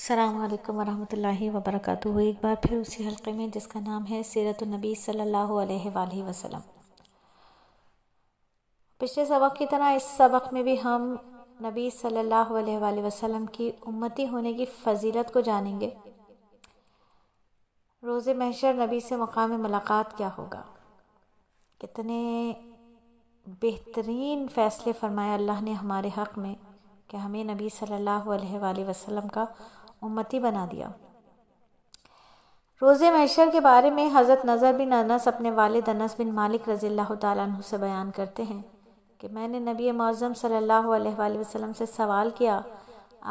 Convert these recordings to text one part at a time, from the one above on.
السلام علیکم ورحمۃ اللہ وبرکاتہ۔ ایک بار پھر اسی حلقے میں جس کا نام ہے سیرت النبی صلی اللہ علیہ وآلہ وسلم۔ پچھلے سبق کی طرح اس سبق میں بھی ہم نبی صلی اللہ علیہ وآلہ وسلم کی امتی ہونے کی فضیلت کو جانیں گے۔ روز محشر نبی سے مقام ملاقات کیا ہوگا، کتنے بہترین فیصلے فرمائے اللہ نے ہمارے حق میں کہ ہمیں نبی صلی اللہ علیہ وآلہ وسلم کا امتی بنا دیا۔ روز محشر کے بارے میں حضرت نضر بن انس اپنے والد انس بن مالک رضی اللہ تعالیٰ عنہ سے بیان کرتے ہیں کہ میں نے نبی معظم صلی اللہ علیہ وآلہ وسلم سے سوال کیا،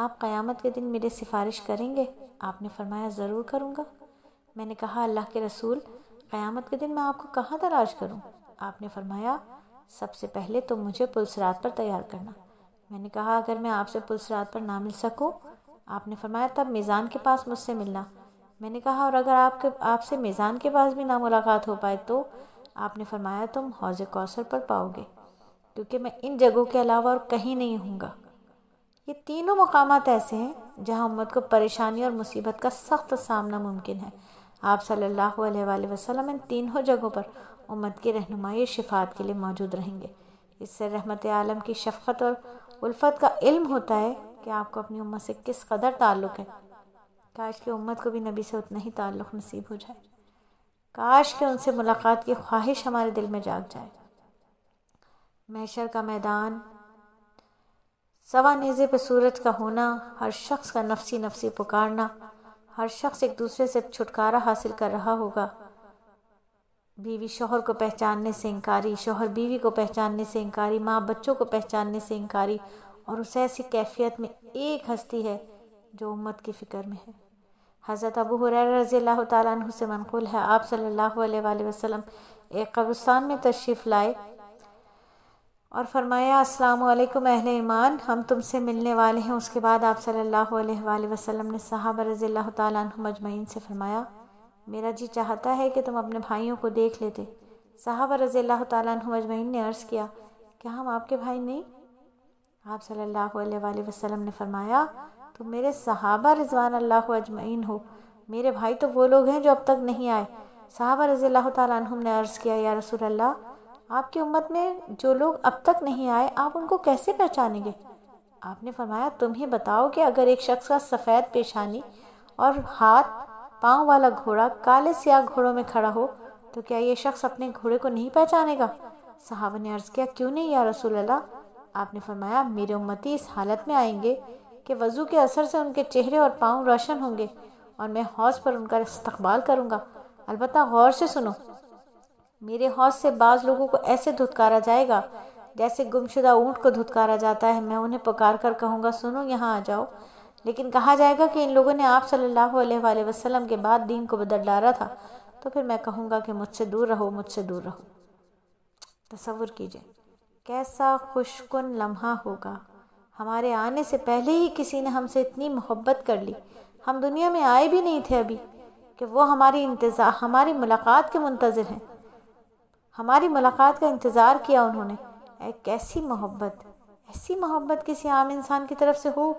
آپ قیامت کے دن میرے سفارش کریں گے؟ آپ نے فرمایا ضرور کروں گا۔ میں نے کہا اللہ کے رسول، قیامت کے دن میں آپ کو کہاں تلاش کروں؟ آپ نے فرمایا سب سے پہلے تم مجھے پلصراط پر تیار کرنا۔ میں نے کہا اگر میں آپ سے پلصراط پر نہ مل سکوں؟ آپ نے فرمایا تب میزان کے پاس مجھ سے ملنا۔ میں نے کہا اور اگر آپ سے میزان کے پاس بھی نہ ملاقات ہو پائے تو؟ آپ نے فرمایا تم حوض کوثر پر پاؤ گے، کیونکہ میں ان جگہوں کے علاوہ اور کہیں نہیں ہوں گا۔ یہ تینوں مقامات ایسے ہیں جہاں امت کو پریشانی اور مصیبت کا سخت سامنا ممکن ہے۔ آپ صلی اللہ علیہ وآلہ وسلم ان تینوں جگہوں پر امت کی رہنمائی اور شفاعت کے لیے موجود رہیں گے۔ اس سے رحمت عالم کی شفقت اور الفت کا علم ہوتا ہے کہ آپ کو اپنی امت سے کس قدر تعلق ہے۔ کاش کہ امت کو بھی نبی سے اتنا ہی تعلق نصیب ہو جائے، کاش کہ ان سے ملاقات کی خواہش ہمارے دل میں جاگ جائے۔ محشر کا میدان، سوا نیزے پہ سورج کا ہونا، ہر شخص کا نفسی نفسی پکارنا، ہر شخص ایک دوسرے سے چھٹکارا حاصل کر رہا ہوگا۔ بیوی شوہر کو پہچاننے سے انکاری، شوہر بیوی کو پہچاننے سے انکاری، ماں بچوں کو پہچاننے سے انکاری، اور اس ایسی کیفیت میں ایک ہستی ہے جو امت کی فکر میں ہے۔ حضرت ابو ہریرہ رضی اللہ تعالیٰ عنہ سے منقول ہے آپ صلی اللہ علیہ وآلہ وسلم ایک قبرستان میں تشریف لائے اور فرمایا السلام علیکم اہل ایمان، ہم تم سے ملنے والے ہیں۔ اس کے بعد آپ صلی اللہ علیہ وآلہ وسلم نے صحابہ رضی اللہ تعالیٰ عنہ مجمعین سے فرمایا میرا جی چاہتا ہے کہ تم اپنے بھائیوں کو دیکھ لیتے۔ صحابہ رضی اللہ تعالیٰ عنہ مجمعین نے عرض کیا کیا ہم آپ کے بھائی نہیں؟ آپ صلی اللہ علیہ وآلہ وسلم نے فرمایا تم میرے صحابہ رضوان اللہ اجمعین ہو، میرے بھائی تو وہ لوگ ہیں جو اب تک نہیں آئے۔ صحابہ رضی اللہ تعالیٰ عنہ نے عرض کیا یا رسول اللہ، آپ کی امت میں جو لوگ اب تک نہیں آئے آپ ان کو کیسے پہچانیں گے؟ آپ نے فرمایا تم ہی بتاؤ کہ اگر ایک شخص کا سفید پیشانی اور ہاتھ پاؤں والا گھوڑا کالے سیاہ گھوڑوں میں کھڑا ہو تو کیا یہ شخص اپنے گھوڑے کو نہیں پہچانے گا؟ صحابہ نے عرض کیا کیوں نہیں یا رسول اللہ؟ آپ نے فرمایا میرے امتی اس حالت میں آئیں گے کہ وضو کے اثر سے ان کے چہرے اور پاؤں روشن ہوں گے اور میں حوض پر ان کا استقبال کروں گا۔ البتہ غور سے سنو، میرے حوض سے بعض لوگوں کو ایسے دھتکارا جائے گا جیسے گمشدہ اونٹ کو دھتکارا جاتا ہے۔ میں انہیں پکار کر کہوں گا سنو یہاں آ جاؤ، لیکن کہا جائے گا کہ ان لوگوں نے آپ صلی اللہ علیہ وآلہ وسلم کے بعد دین کو بدل ڈالا تھا، تو پھر میں کہوں گا کہ مجھ سے دور رہو، مجھ سے دور رہو۔ تصور کیجئے کیسا خوش کن لمحہ ہوگا، ہمارے آنے سے پہلے ہی کسی نے ہم سے اتنی محبت کر لی، ہم دنیا میں آئے بھی نہیں تھے ابھی کہ وہ ہماری ملاقات کے منتظر ہیں، ہماری ملاقات کا انتظار کیا انہوں نے۔ ایسی محبت کسی عام انسان کی طرف سے ہو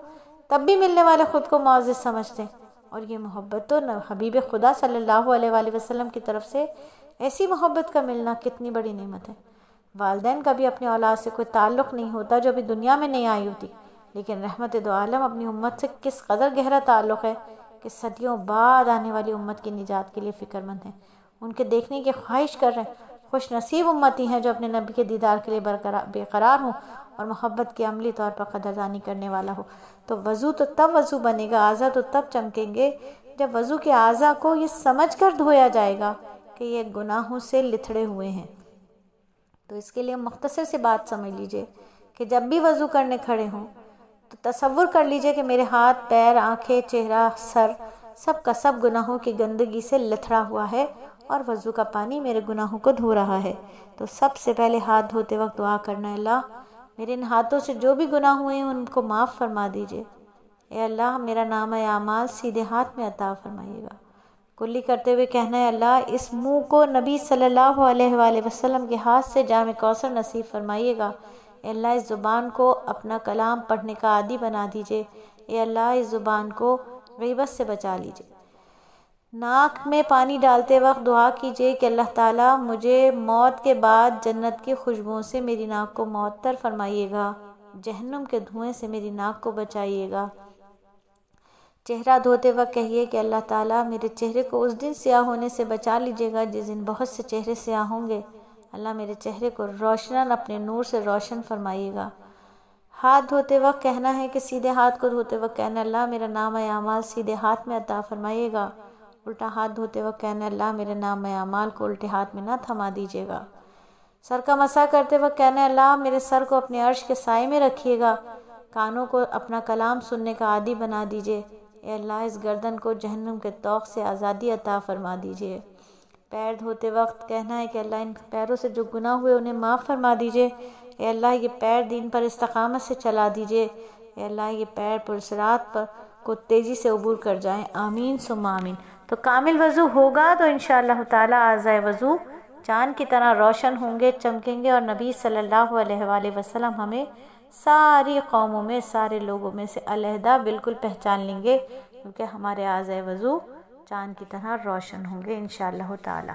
تب بھی ملنے والے خود کو معزز سمجھتے ہیں، اور یہ محبت تو حبیب خدا صلی اللہ علیہ وآلہ وسلم کی طرف سے ایسی محبت کا ملنا کتنی بڑی نعمت ہے۔ والدین کا بھی اپنی اولاد سے کوئی تعلق نہیں ہوتا جو ابھی دنیا میں نہیں آئی ہوتی، لیکن رحمت دو عالم اپنی امت سے کس قدر گہرا تعلق ہے کہ صدیوں بعد آنے والی امت کی نجات کے لیے فکر مند ہیں، ان کے دیکھنے کی خواہش کر رہے ہیں۔ خوش نصیب امتی ہیں جو اپنے نبی کے دیدار کے لیے بے قرار ہوں اور محبت کی عملی طور پر قدردانی کرنے والا ہو۔ تو وضو تو تب وضو بنے گا، اعضاء تو تب چمکیں گے جب وضو کے اعضاء کو یہ سمجھ کر دھویا جائے گا کہ یہ گناہوں سے لتھڑے ہوئے ہیں۔ تو اس کے لیے مختصر سی بات سمجھ لیجئے کہ جب بھی وضو کرنے کھڑے ہوں تو تصور کر لیجئے کہ میرے ہاتھ، پیر، آنکھیں، چہرہ، سر سب کا سب گناہوں کی گندگی سے لتھڑا ہوا ہے اور وضو کا پانی میرے گناہوں کو دھو رہا ہے۔ تو سب سے پہلے ہاتھ دھوتے وقت دعا کرنا ہے اللہ میرے ان ہاتھوں سے جو بھی گناہ ہوئے ہیں ان کو معاف فرما دیجئے۔ اے اللہ میرا نامہ اعمال سیدھے ہاتھ میں عطا فرمائیے گا۔ کلی کرتے ہوئے کہنا ہے اللہ اس منہ کو نبی صلی اللہ علیہ وآلہ وسلم کے ہاتھ سے جام کوثر نصیب فرمائیے گا۔ اے اللہ اس زبان کو اپنا کلام پڑھنے کا عادی بنا دیجئے۔ اے اللہ اس زبان کو غیبت سے بچا لیجئے۔ ناک میں پانی ڈالتے وقت دعا کیجئے کہ اللہ تعالیٰ مجھے موت کے بعد جنت کی خوشبوؤں سے میری ناک کو معطر فرمائیے گا، جہنم کے دھوئیں سے میری ناک کو بچائیے گا۔ چہرہ دھوتے وقت کہیے کہ اللہ تعالیٰ میرے چہرے کو اس دن سیاہ ہونے سے بچا لیجئے گا جس دن بہت سے چہرے سیاہ ہوں گے۔ اللہ میرے چہرے کو روشن اپنے نور سے روشن فرمائیے گا۔ ہاتھ دھوتے وقت کہنا ہے کہ سیدھے ہاتھ کو دھوتے وقت کہنا اللہ میرا نام اعمال سیدھے ہاتھ میں عطا فرمائیے گا۔ الٹا ہاتھ دھوتے وقت کہنا اللہ میرے نام اعمال کو الٹے ہاتھ میں نہ تھما دیجیے گا۔ سر کا مسح کرتے وقت کہنا اللہ میرے سر کو اپنے عرش کے سائے میں رکھیے گا، کانوں کو اپنا کلام سننے کا عادی بنا دیجیے۔ اے اللہ اس گردن کو جہنم کے طوق سے آزادی عطا فرما دیجیے۔ پیر دھوتے وقت کہنا ہے کہ اللہ ان پیروں سے جو گناہ ہوئے انہیں معاف فرما دیجیے۔ اے اللہ یہ پیر دین پر استقامت سے چلا دیجیے۔ اے اللہ یہ پیر پرصراط پر کو تیزی سے عبور کر جائیں، آمین ثم آمین۔ تو کامل وضو ہوگا تو انشاءاللہ تعالی اعضائے وضو چاند کی طرح روشن ہوں گے، چمکیں گے، اور نبی صلی اللہ علیہ وآلہ وسلم ہمیں ساری قوموں میں سارے لوگوں میں سے علیحدہ بالکل پہچان لیں گے، کیونکہ ہمارے اعضائے وضو چاند کی طرح روشن ہوں گے انشاءاللہ تعالی۔